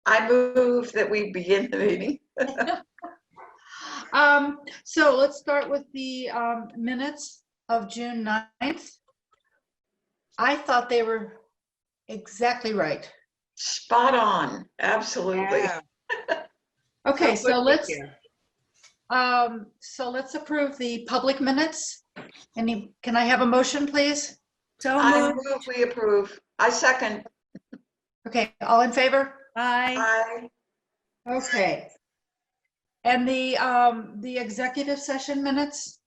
I move that we begin the meeting. So let's start with the minutes of June 9th. I thought they were exactly right. Spot on, absolutely. Yeah. Okay, So so good to hear. let's approve the public minutes. Can I have a motion, please? So I moved. move we approve. I second. Okay, all in favor? Aye. I, Okay. And the executive session minutes,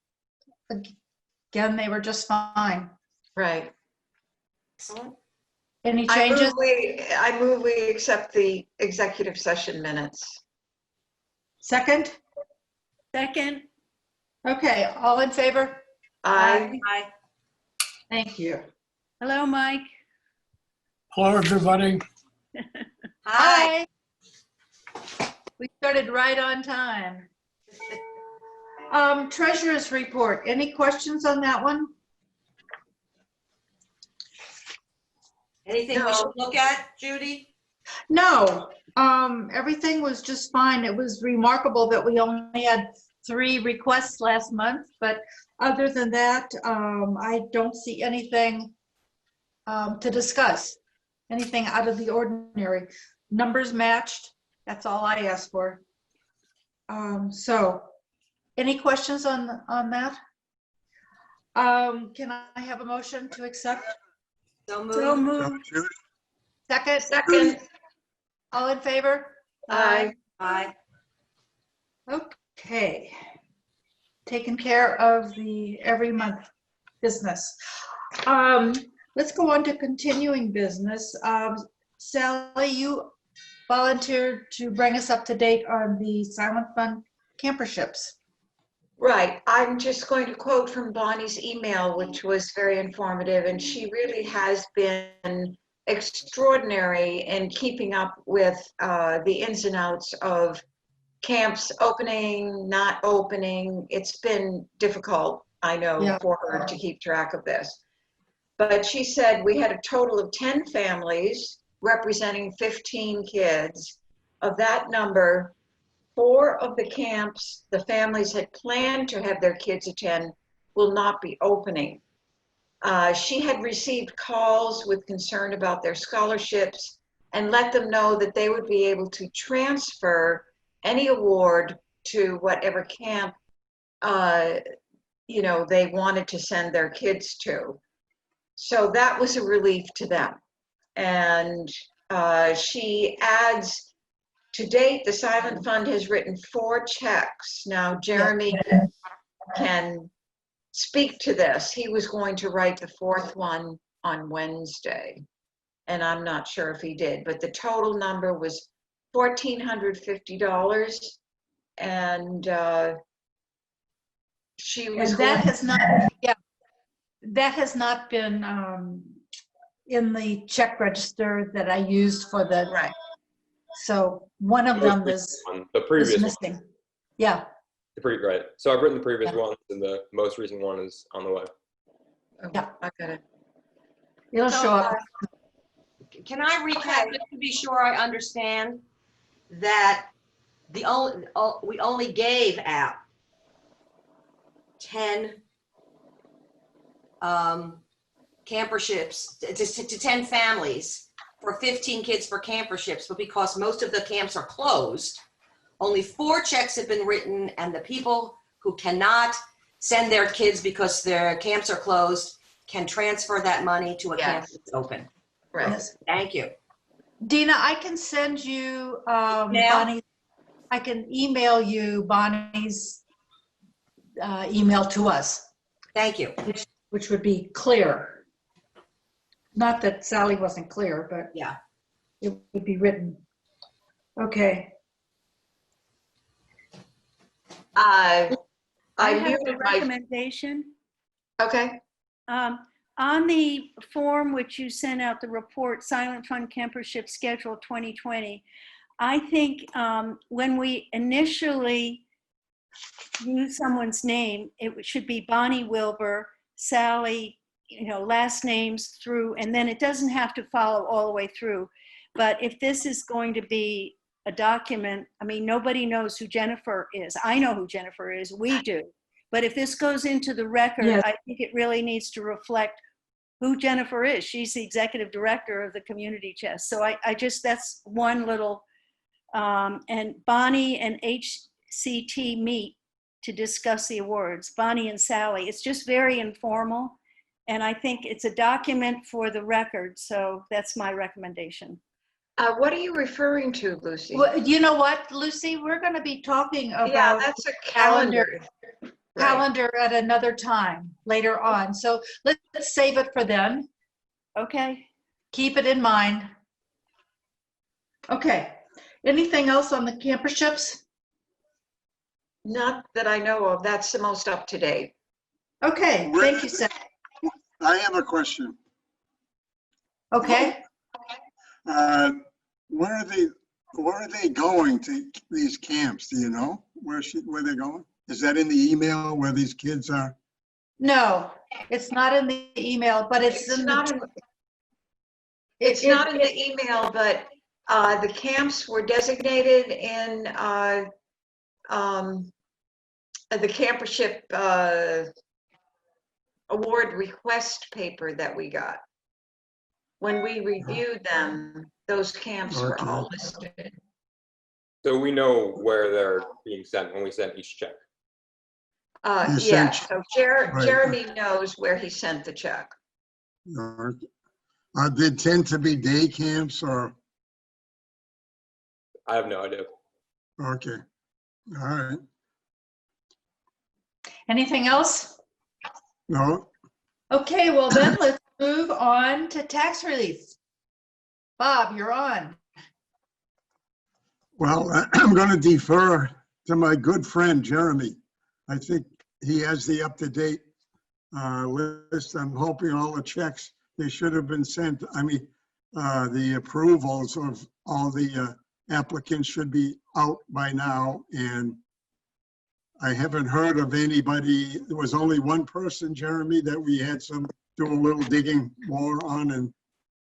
again, they were just fine. right. Excellent. Any I changes? move we accept the executive session minutes. Second? Second. Okay, all in favor? I, Aye. Thank you. Hello, Mike. Hello, everybody. Hi. We started right on time. Treasurer's report. Any questions on that one? Anything we should look at, Judy? No, everything was just fine. It was remarkable that we only had 3 requests last month, but other than that, I don't see anything to discuss. Anything out of the ordinary. Numbers matched. That's all I asked for. So, any questions on that? Can I have a motion to accept? So So moved. moved. Second? second. All in favor? Aye. Aye. Okay. Taking care of the every month business. Let's go on to continuing business. Sally, you volunteered to bring us up to date on the Silent Fund camperships. Right. I'm just going to quote from Bonnie's email, which was very informative, and she really has been extraordinary in keeping up with the ins and outs of camps opening, not opening. It's been difficult, I know, Yeah. for her to keep track of this. But she said we had a total of 10 families representing 15 kids. Of that number, 4 of the camps the families had planned to have their kids attend will not be opening. She had received calls with concern about their scholarships and let them know that they would be able to transfer any award to whatever camp they wanted to send their kids to. So that was a relief to them. And she adds, to date, the Silent Fund has written 4 checks. Now, Jeremy can speak to this. He was going to write the 4th one on Wednesday, and I'm not sure if he did, but the total number was $1,450, and she was And that has not, that has not been in the check register that I used for the, right. so one of them is The previous one. missing. Yeah, Right. So I've written the previous Yeah. ones, and the most recent one is on the way. Oh, Yeah. I got it. it'll So, show up. Can I recap just to be sure I understand that we only gave out 10 camperships to 10 families for 15 kids for camperships, but because most of the camps are closed, only 4 checks have been written, and the people who cannot send their kids because their camps are closed can transfer that money to a camp Yes. that's open. Right. Yes. Thank you. Dina, I can send you Email? Bonnie. I can email you Bonnie's email to us, Thank you. which would be clear. Not that Sally wasn't clear, but Yeah. it would be written. Okay. I I have a muted my, recommendation. okay, On the form which you sent out, the report, Silent Fund Campership Schedule 2020, I think when we initially use someone's name, it should be Bonnie Wilbur, Sally, last names through, and then it doesn't have to follow all the way through. But if this is going to be a document, I mean, nobody knows who Jennifer is. I know who Jennifer is, we do. But if this goes into the record, Yes. I think it really needs to reflect who Jennifer is. She's the executive director of the community chest. So I just, that's one little, and Bonnie and HCT meet to discuss the awards, Bonnie and Sally. It's just very informal. And I think it's a document for the record. So that's my recommendation. What are you referring to, Lucy? Well, you know what, Lucy, we're going to be talking Yeah, about that's a calendar. Right. calendar at another time later on. So let's save it for then. Okay. Keep it in mind. Okay. Anything else on the camperships? Not that I know of. That's the most up to date. Okay, thank you, Sam. I have a question. Okay. Where are they going to these camps? Do you know where they're going? Is that in the email where these kids are? No, it's not in the email, but it's in not the. in, it's not in the email, but the camps were designated in the campership award request paper that we got. When we reviewed them, those camps were all listed. So we know where they're being sent when we send each check. Yeah, so Right. Jeremy knows where he sent the check. They tend to be day camps or, I have no idea. okay, all right. Anything else? No, Okay, well then let's move on to tax relief. Bob, you're on. well, I'm going to defer to my good friend Jeremy. I think he has the up-to-date list. I'm hoping all the checks, they should have been sent. I mean, the approvals of all the applicants should be out by now. And I haven't heard of anybody. There was only one person, Jeremy, that we had do a little digging more on.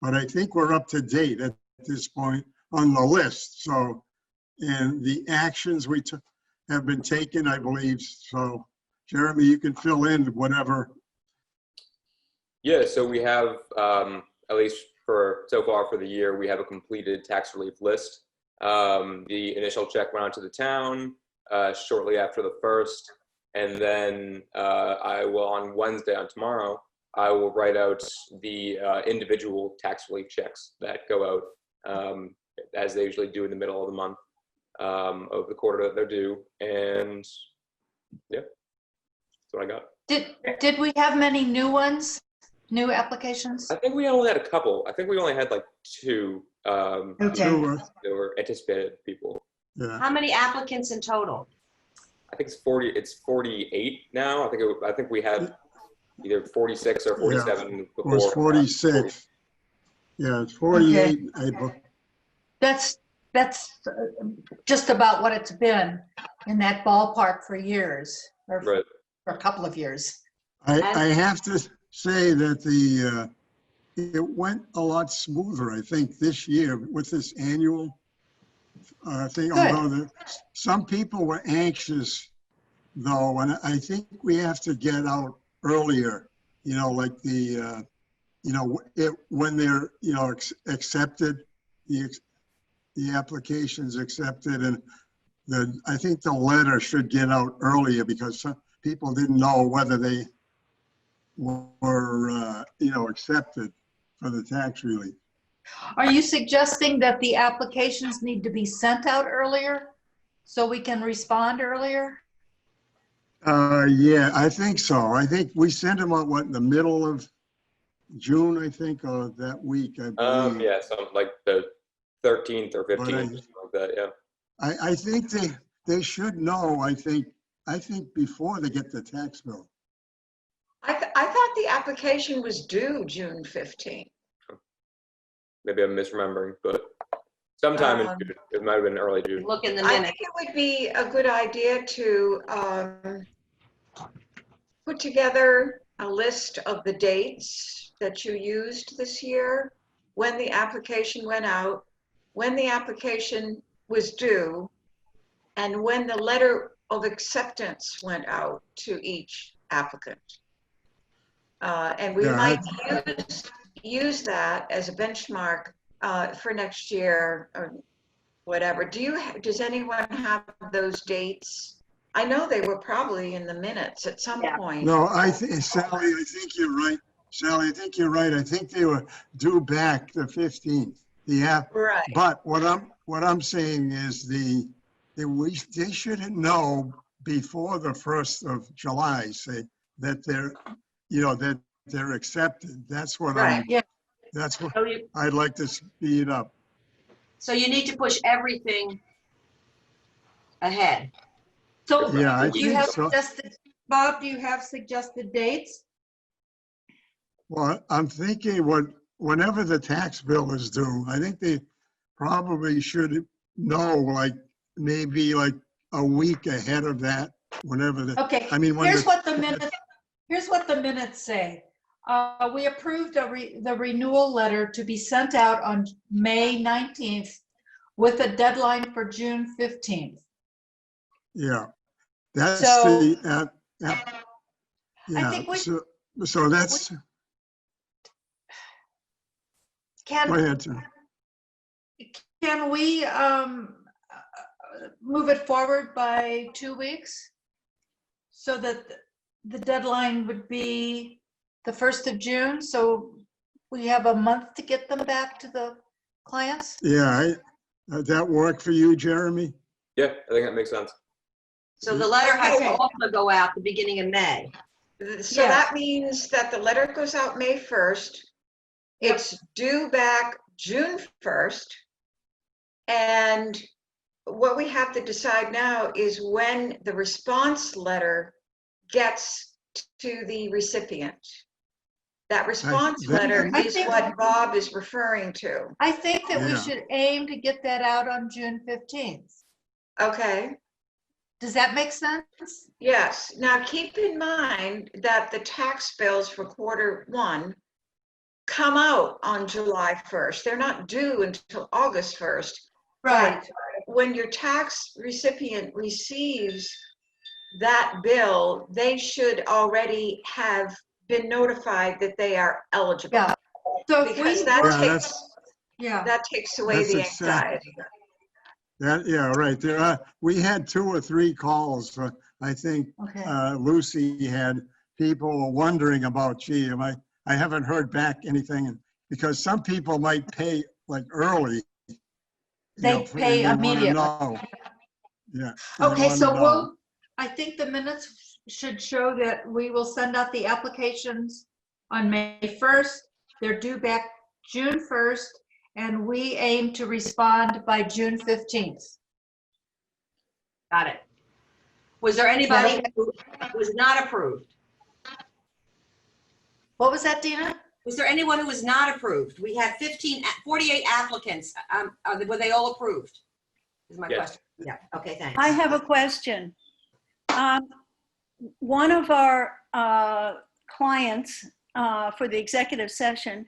But I think we're up to date at this point on the list. So, and the actions we took have been taken, I believe. So, Jeremy, you can fill in whatever. Yeah, so we have, at least for so far for the year, we have a completed tax relief list. The initial check went out to the town shortly after the first, and then I will, on Wednesday, on tomorrow, I will write out the individual tax relief checks that go out as they usually do in the middle of the month of the quarter that they're due. And yeah, that's what I got. Did we have many new ones? New applications? I think we only had a couple. I think we only had like two Okay. that were anticipated people. Yeah. How many applicants in total? I think it's 40. It's 48 now. I think we had either 46 or 47 It before. was 46. Yeah, it's 48. That's just about what it's been in that ballpark for years, or Right. for a couple of years. I have to say that it went a lot smoother, I think, this year with this annual thing. Good. Although some people were anxious, though, and I think we have to get out earlier. You know, like when they're accepted, the application's accepted, and I think the letter should get out earlier because some people didn't know whether they were accepted for the tax relief. Are you suggesting that the applications need to be sent out earlier so we can respond earlier? Yeah, I think so. I think we sent them out, in the middle of June, I think, or that week, I believe. Yeah, something like the 13th or 15th, something like that. Yeah. I think they should know, I think before they get the tax bill. I thought the application was due June 15th. Maybe I'm misremembering, but sometime in June. It might have been early June. Look in the I minute. think it would be a good idea to put together a list of the dates that you used this year when the application went out, when the application was due, and when the letter of acceptance went out to each applicant. And we Yeah, might use that as a benchmark for next year or whatever. Does anyone have those dates? I know they were probably in the minutes at some point. No, Sally, I think you're right. Sally, I think you're right. I think they were due back the 15th. Right. But what I'm saying is they shouldn't know before the 1st of July, say that they're accepted. That's what Right. that's what So I'd like to speed up. so you need to push everything ahead. So Yeah, I do you think have so. suggested, Bob, do you have suggested dates? Well, I'm thinking whenever the tax bill is due, I think they probably should know, like, maybe like a week ahead of that, whenever Okay, I mean, when here's what the minutes say. We approved the renewal letter to be sent out on May 19th with a deadline for June 15th. Yeah, that's So- yeah, think we- so that's, go ahead, sir. Can we move it forward by 2 weeks? So that the deadline would be the 1st of June, so we have a month to get them back to the clients? Yeah, that work for you, Jeremy? Yeah, I think that makes sense. So the letter has to Okay. also go out the beginning of May. So Yeah. that means that the letter goes out May 1st. It's due back June 1st. And what we have to decide now is when the response letter gets to the recipient. That response letter I is think- what Bob is referring to. I think that we Yeah. should aim to get that out on June 15th. Okay, Does that make sense? yes. Now keep in mind that the tax bills for Q1 come out on July 1st. They're not due until August 1st. Right. When your tax recipient receives that bill, they should already have been notified that they are eligible. Yeah. So if Because we, that takes away That's the exact- anxiety. Yeah, right. We had 2 or 3 calls. I think okay. Lucy had people wondering about, gee, I haven't heard back anything, because some people might pay like early. They pay and they wanna immediately. know. Yeah. they Okay, wanna so know. I think the minutes should show that we will send out the applications on May 1st. They're due back June 1st, and we aim to respond by June 15th. Got it. Was there anybody who was not approved? What was that, Dina? Was there anyone who was not approved? We had 48 applicants. Were they all approved? Is my Yes. question. Yeah, okay, thanks. I have a question. One of our clients for the executive session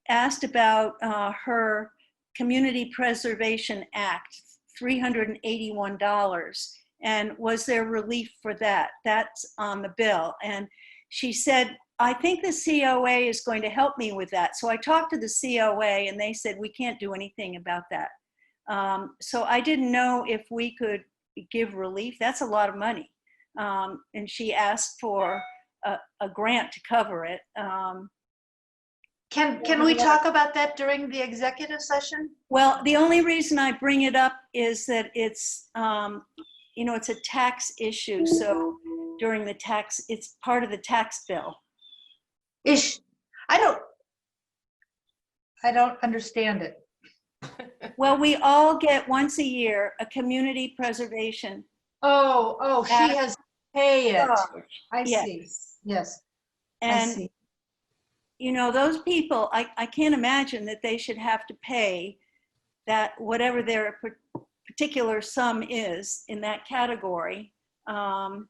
asked about her Community Preservation Act, $381. And was there relief for that? That's on the bill. And she said, I think the COA is going to help me with that. So I talked to the COA and they said, we can't do anything about that. So I didn't know if we could give relief. That's a lot of money. And she asked for a grant to cover it. Can we talk about that during the executive session? Well, the only reason I bring it up is that it's, it's a tax issue. So during the tax, it's part of the tax bill. I don't understand it. Well, we all get once a year a community preservation. Oh, she has to pay it. I Yes. see. Yes, I And, see. those people, I can't imagine that they should have to pay that, whatever their particular sum is in that category. It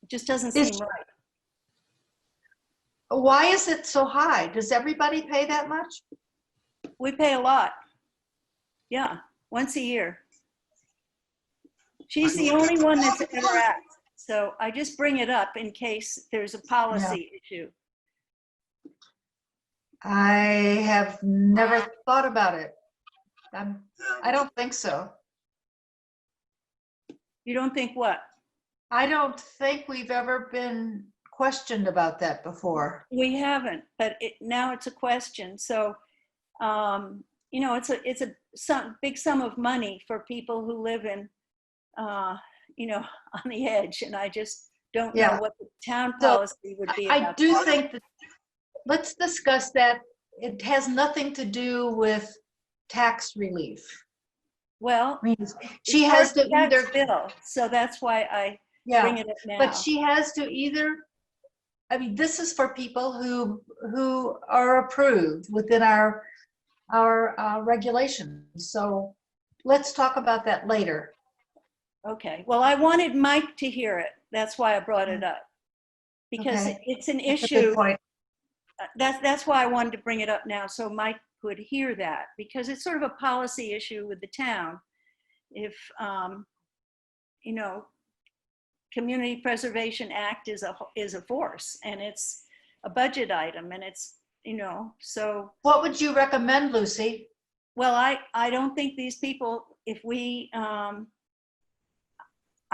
just doesn't seem right. Why is it so high? Does everybody pay that much? We pay a lot. Yeah, once a year. She's the only one that's ever asked. So I just bring it up in case there's a policy issue. I have never thought about it. I don't think so. You don't think what? I don't think we've ever been questioned about that before. We haven't, but now it's a question. So, you know, it's a big sum of money for people who live in, you know, on the edge. And I just don't know what the town policy would be I about do that. think that, let's discuss that. It has nothing to do with tax relief. Well, I mean, she has to tax either, bill, so that's why I bring it up now. but she has to either, I mean, this is for people who are approved within our regulations. So let's talk about that later. Okay, well, I wanted Mike to hear it. That's why I brought it up. Because Okay. it's an That's a good issue. point. That's why I wanted to bring it up now, so Mike could hear that, because it's sort of a policy issue with the town. If, you know, Community Preservation Act is a force, and it's a budget item, and it's, you know, so. What would you recommend, Lucy? Well, I don't think these people, if we, I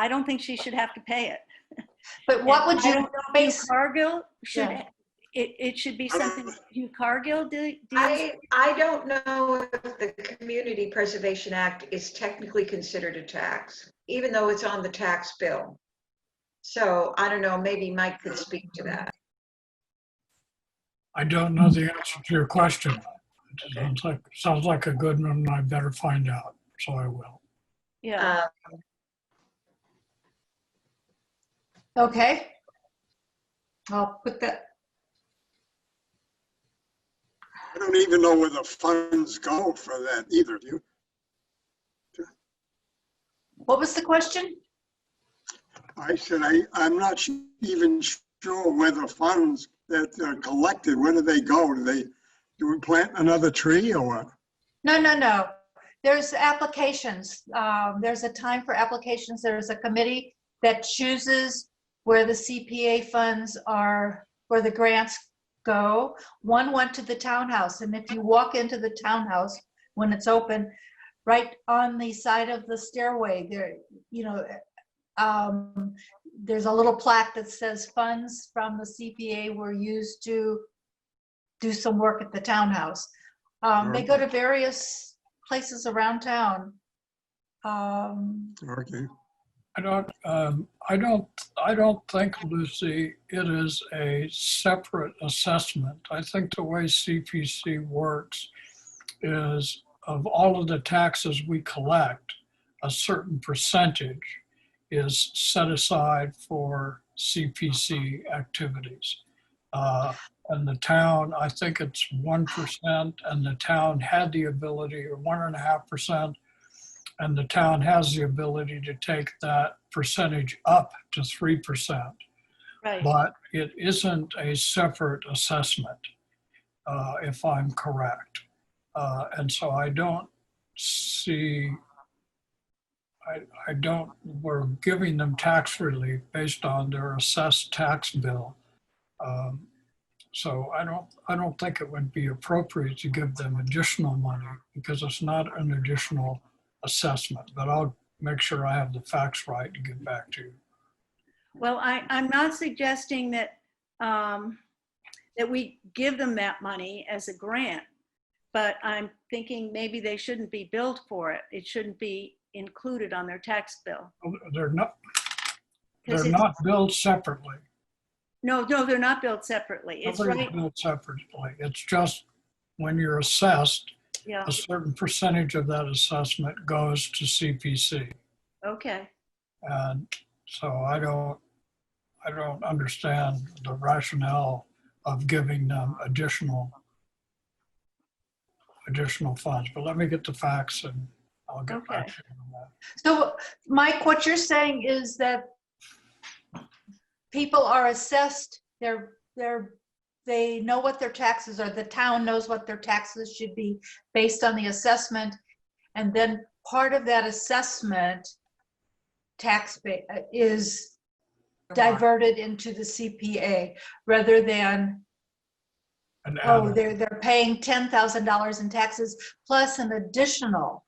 don't think she should have to pay it. But what would I you don't know if base? Hugh Cargill should, Yeah. it should be something Hugh Cargill deals. I don't know if the Community Preservation Act is technically considered a tax, even though it's on the tax bill. So I don't know, maybe Mike could speak to that. I don't know the answer to your question. It sounds like a good one, and I better find out, so I will. Yeah, Okay. I'll put that. I don't even know where the funds go for that either, do you? What was the question? I said, I'm not even sure where the funds that are collected, where do they go? Do we plant another tree or what? No. There's applications. There's a time for applications. There's a committee that chooses where the CPA funds are, where the grants go. One went to the townhouse, and if you walk into the townhouse when it's open, right on the side of the stairway there, you know, there's a little plaque that says funds from the CPA were used to do some work at the townhouse. They go to various places around town. Okay. I don't think, Lucy, it is a separate assessment. I think the way CPC works is of all of the taxes we collect, a certain percentage is set aside for CPC activities. And the town, I think it's 1%, and the town had the ability, or 1.5%, and the town has the ability to take that percentage up to 3%. right. But it isn't a separate assessment, if I'm correct. And so I don't see, we're giving them tax relief based on their assessed tax bill. So I don't think it would be appropriate to give them additional money, because it's not an additional assessment. But I'll make sure I have the facts right and get back to you. Well, I'm not suggesting that, that we give them that money as a grant, but I'm thinking maybe they shouldn't be billed for it. It shouldn't be included on their tax bill. They're not 'Cause They're not billed separately. No, they're not billed separately. It's Nobody's right, billed separately. It's just when you're assessed, yeah, a certain percentage of that assessment goes to CPC. okay. And so I don't understand the rationale of giving them additional funds. But let me get the facts and I'll get back to you on that. So, Mike, what you're saying is that people are assessed their they know what their taxes are, the town knows what their taxes should be based on the assessment. And then part of that assessment is diverted into the CPA rather than, And oh, add- they're paying $10,000 in taxes plus an additional.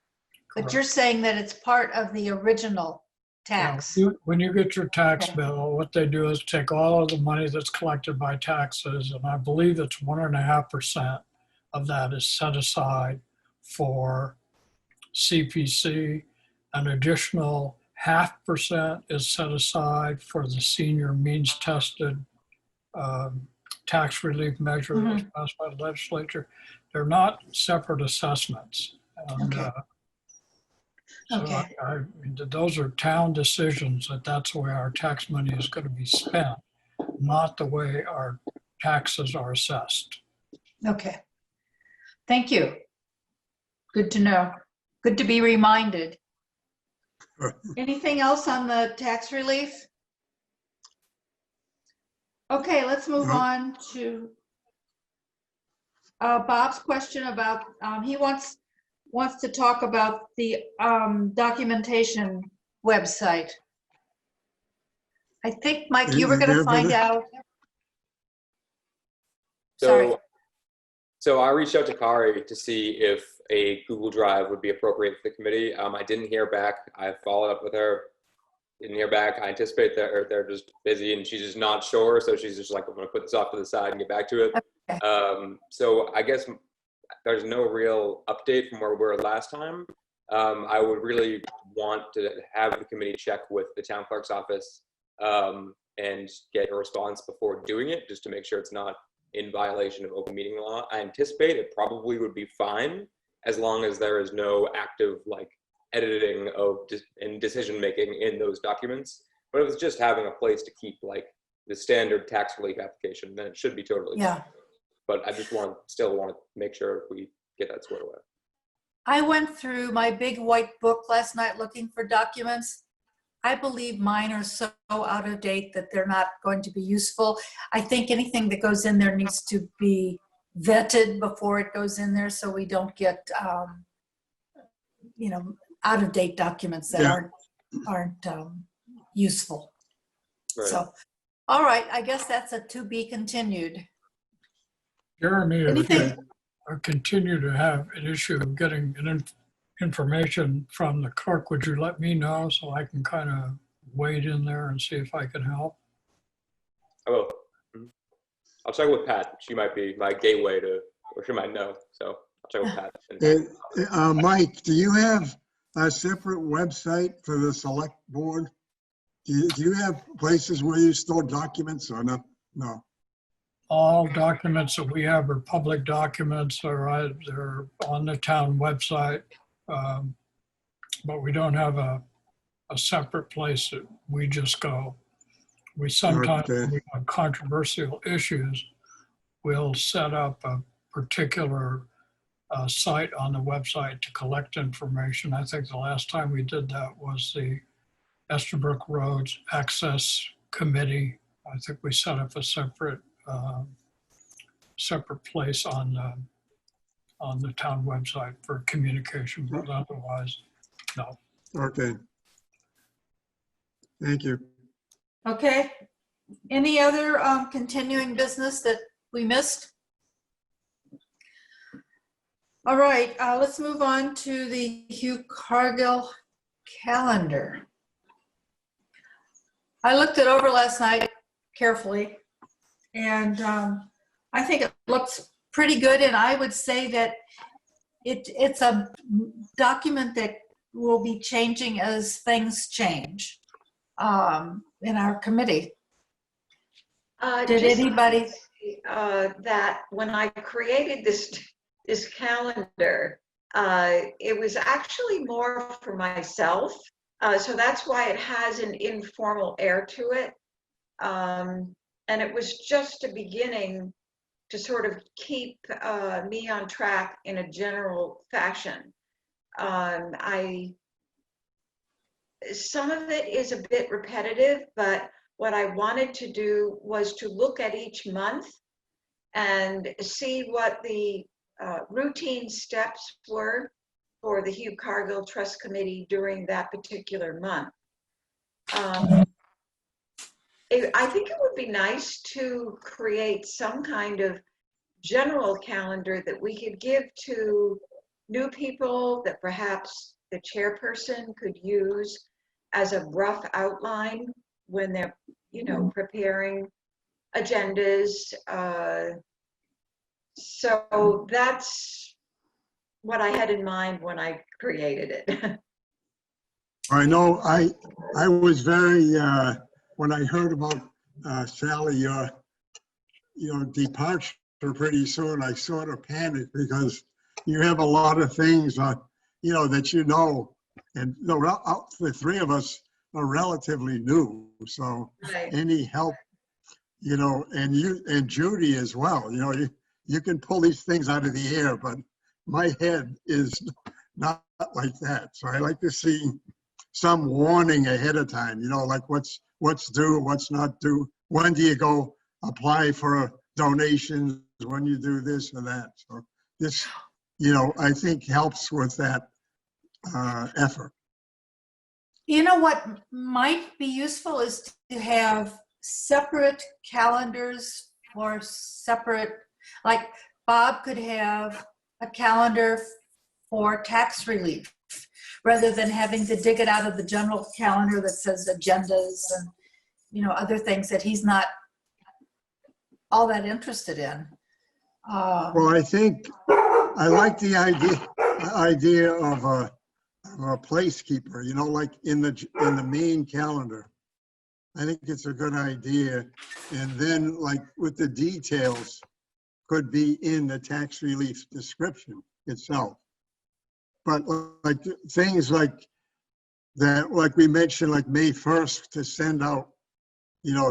But Correct. you're saying that it's part of the original tax. Yeah, when you get your tax Okay. bill, what they do is take all of the money that's collected by taxes, and I believe it's 1.5% of that is set aside for CPC. An additional 0.5% is set aside for the senior means tested tax relief measure that was passed by the legislature. They're not separate assessments. And, Okay. so Okay. those are town decisions that's the way our tax money is going to be spent, not the way our taxes are assessed. Okay. Thank you. Good to know. Good to be reminded. Anything else on the tax relief? Okay, let's move No. on to Bob's question about, he wants to talk about the documentation website. I think, Mike, you were going to find out. Sorry. So I reached out to Kari to see if a Google Drive would be appropriate for the committee. I didn't hear back. I followed up with her. Didn't hear back. I anticipate that they're just busy and she's just not sure. So she's just like, I'm going to put this off to the side and get back to it. Okay. So I guess there's no real update from where we were last time. I would really want to have the committee check with the town clerk's office and get a response before doing it, just to make sure it's not in violation of open meeting law. I anticipate it probably would be fine as long as there is no active like editing of and decision making in those documents. But if it's just having a place to keep like the standard tax relief application, then it should be totally Yeah. fine. But I just still want to make sure we get that squared away. I went through my big white book last night looking for documents. I believe mine are so out of date that they're not going to be useful. I think anything that goes in there needs to be vetted before it goes in there so we don't get, out of date documents that aren't useful. Right. So, all right, I guess that's a to be continued. Jeremy, if Anything? you continue to have an issue of getting information from the clerk, would you let me know so I can kind of wade in there and see if I can help? I will. I'll check with Pat. She might be my gateway to, or she might know. So I'll check with Pat. Mike, do you have a separate website for the select board? Do you have places where you store documents or not? No. All documents that we have are public documents, they're on the town website, but we don't have a separate place that we just go. We sometimes, Okay. when we have controversial issues, we'll set up a particular site on the website to collect information. I think the last time we did that was the Estabrook Roads Access Committee. I think we set up a separate place on the town website for communication, but otherwise, no. Okay. Thank you. Okay. Any other continuing business that we missed? All right, let's move on to the Hugh Cargill calendar. I looked it over last night carefully, and I think it looks pretty good, and I would say that it's a document that will be changing as things change in our committee. Did Just anybody? that when I created this calendar, it was actually more for myself. So that's why it has an informal air to it. And it was just a beginning to sort of keep me on track in a general fashion. Some of it is a bit repetitive, but what I wanted to do was to look at each month and see what the routine steps were for the Hugh Cargill Trust Committee during that particular month. I think it would be nice to create some kind of general calendar that we could give to new people, that perhaps the chairperson could use as a rough outline when they're, preparing agendas. So that's what I had in mind when I created it. I know I was very, when I heard about Sally, your departure pretty soon, I sort of panicked because you have a lot of things, that and the three of us are relatively new. So Right. any help, and you and Judy as well, you can pull these things out of the air, but my head is not like that. So I like to see some warning ahead of time, like what's due, what's not due. When do you go apply for donations? When you do this or that? So this, I think helps with that effort. You know what might be useful is to have separate calendars for separate, like Bob could have a calendar for tax relief rather than having to dig it out of the general calendar that says agendas and, other things that he's not all that interested in. Well, I think I like the idea of a placekeeper, like in the main calendar. I think it's a good idea. And then like with the details could be in the tax relief description itself. But like things like that, like we mentioned, like May 1st to send out,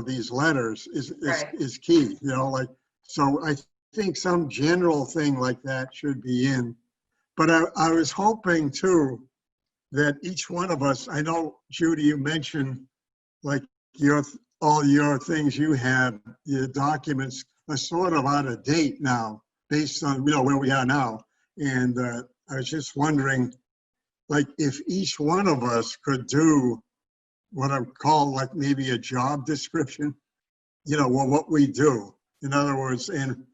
these letters is key, so I think some general thing like that should be in. But I was hoping too that each one of us, I know, Judy, you mentioned like all your things you have, your documents are sort of out of date now based on, where we are now. And I was just wondering, like if each one of us could do what I call like maybe a job description, what we do. In other words, and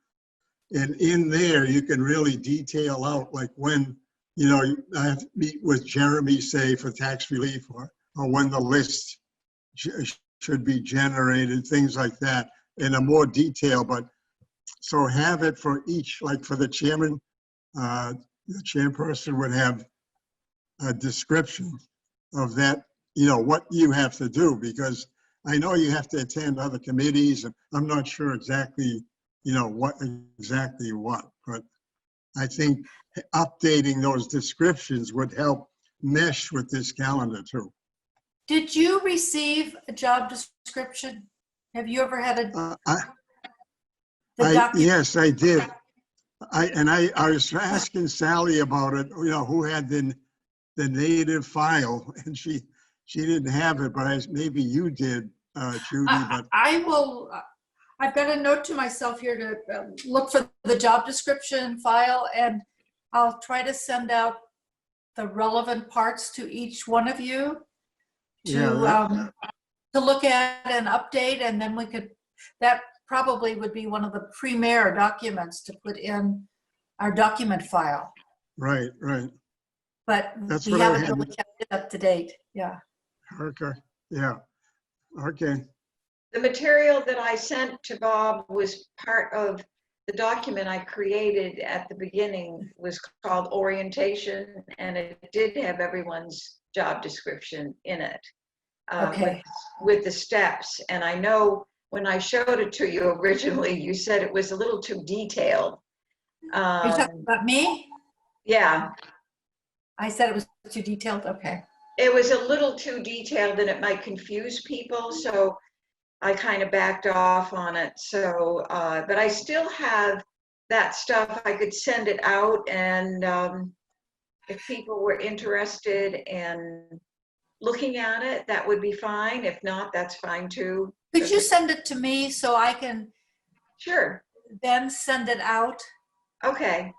in there you can really detail out like when, I have to meet with Jeremy, say, for tax relief, or when the list should be generated, things like that, in a more detail. But so have it for each, like for the chairman, the chairperson would have a description of that, what you have to do, because I know you have to attend other committees, and I'm not sure exactly, what, but I think updating those descriptions would help mesh with this calendar too. Did you receive a job description? Have you ever had Yes, I did. I was asking Sally about it, who had the native file, and she didn't have it, but maybe you did, Judy. But I will. I've got a note to myself here to look for the job description file, and I'll try to send out the relevant parts to each one of you to look at and update, and then we could. That probably would be one of the premier documents to put in our document file. Right. But That's we what I haven't had. really kept it up to date. Yeah. Okay. Yeah. Okay. The material that I sent to Bob was part of the document I created at the beginning, was called Orientation, and it did have everyone's job description in it. Okay. With the steps. And I know when I showed it to you originally, you said it was a little too detailed. You're talking about me? Yeah. I said it was too detailed. Okay. It was a little too detailed and it might confuse people, so I kind of backed off on it. So, but I still have that stuff. I could send it out, and if people were interested in looking at it, that would be fine. If not, that's fine too. Could you send it to me so I can Sure. then send it out. Okay.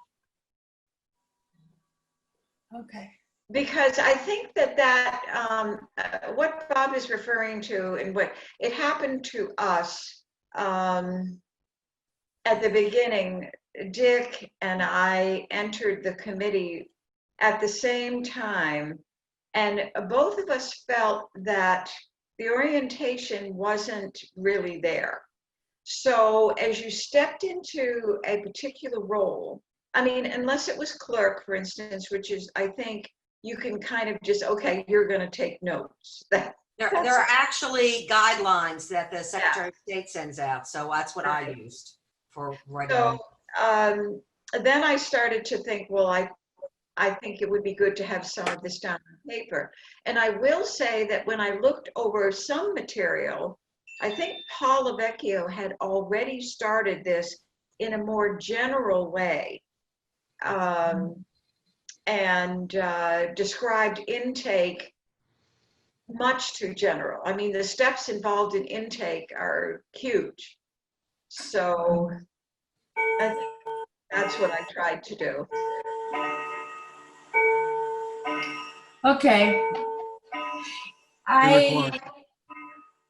Okay. Because I think that what Bob is referring to and what it happened to us at the beginning, Dick and I entered the committee at the same time, and both of us felt that the orientation wasn't really there. So as you stepped into a particular role, I mean, unless it was clerk, for instance, which is, I think, you can kind of just, okay, you're going to take notes. There are actually guidelines that the Secretary of State sends out, so that's what I used for writing. So then I started to think, well, I think it would be good to have some of this down on paper. And I will say that when I looked over some material, I think Paul Lavecchio had already started this in a more general way. And described intake much too general. I mean, the steps involved in intake are huge. So I think that's what I tried to do. Okay. 10 o'clock.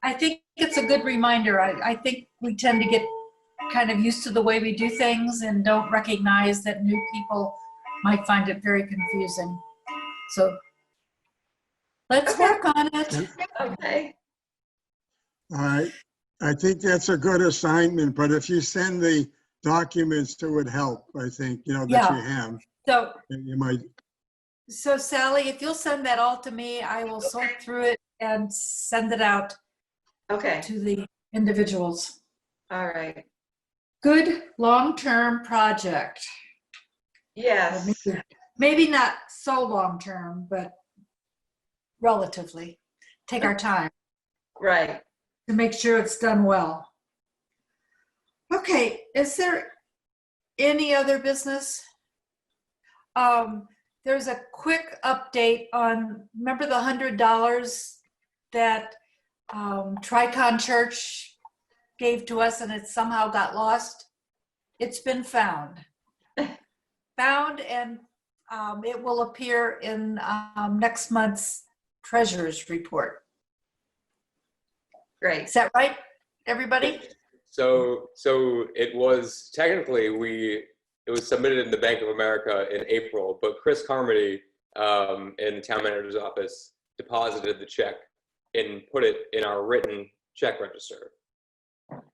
I think it's a good reminder. I think we tend to get kind of used to the way we do things and don't recognize that new people might find it very confusing. So let's work on it. Okay. All right. I think that's a good assignment, but if you send the documents, it would help, I think, that Yeah. you have. So, And you might, so Sally, if you'll send that all to me, I will sort through it and send it out Okay. to the individuals. All right. Good long-term project. Yes. Maybe not so long-term, but relatively. Take our time Right. to make sure it's done well. Okay, is there any other business? There's a quick update on, remember the $100 that Tricon Church gave to us and it somehow got lost? It's been found. And it will appear in next month's treasurer's report. Great. Is that right, everybody? So it was technically it was submitted in the Bank of America in April, but Chris Carmody in the town manager's office deposited the check and put it in our written check register.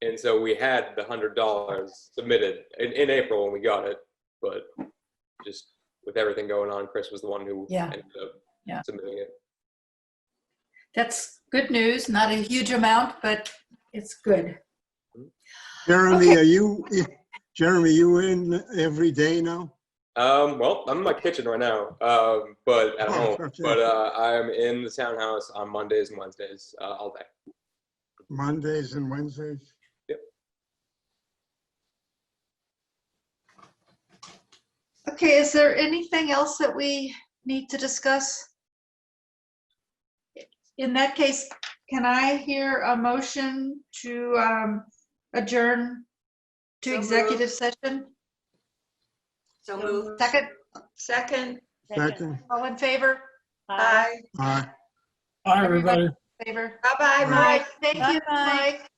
And so we had the $100 submitted in April when we got it, but just with everything going on, Chris was the one who ended up submitting it. That's good news. Not a huge amount, but it's good. Jeremy, Okay. you in every day now? Well, I'm in my kitchen right now, but at home. Okay. But I'm in the townhouse on Mondays and Wednesdays all day. Mondays and Wednesdays? Yep. Okay, is there anything else that we need to discuss? In that case, can I hear a motion to adjourn to So executive moved. session? So moved. Second, Second. Second? all in favor? Bye. Aye. Hi, everybody. Favor. Bye-bye, All Mike. right, thank you, Bye-bye. Mike.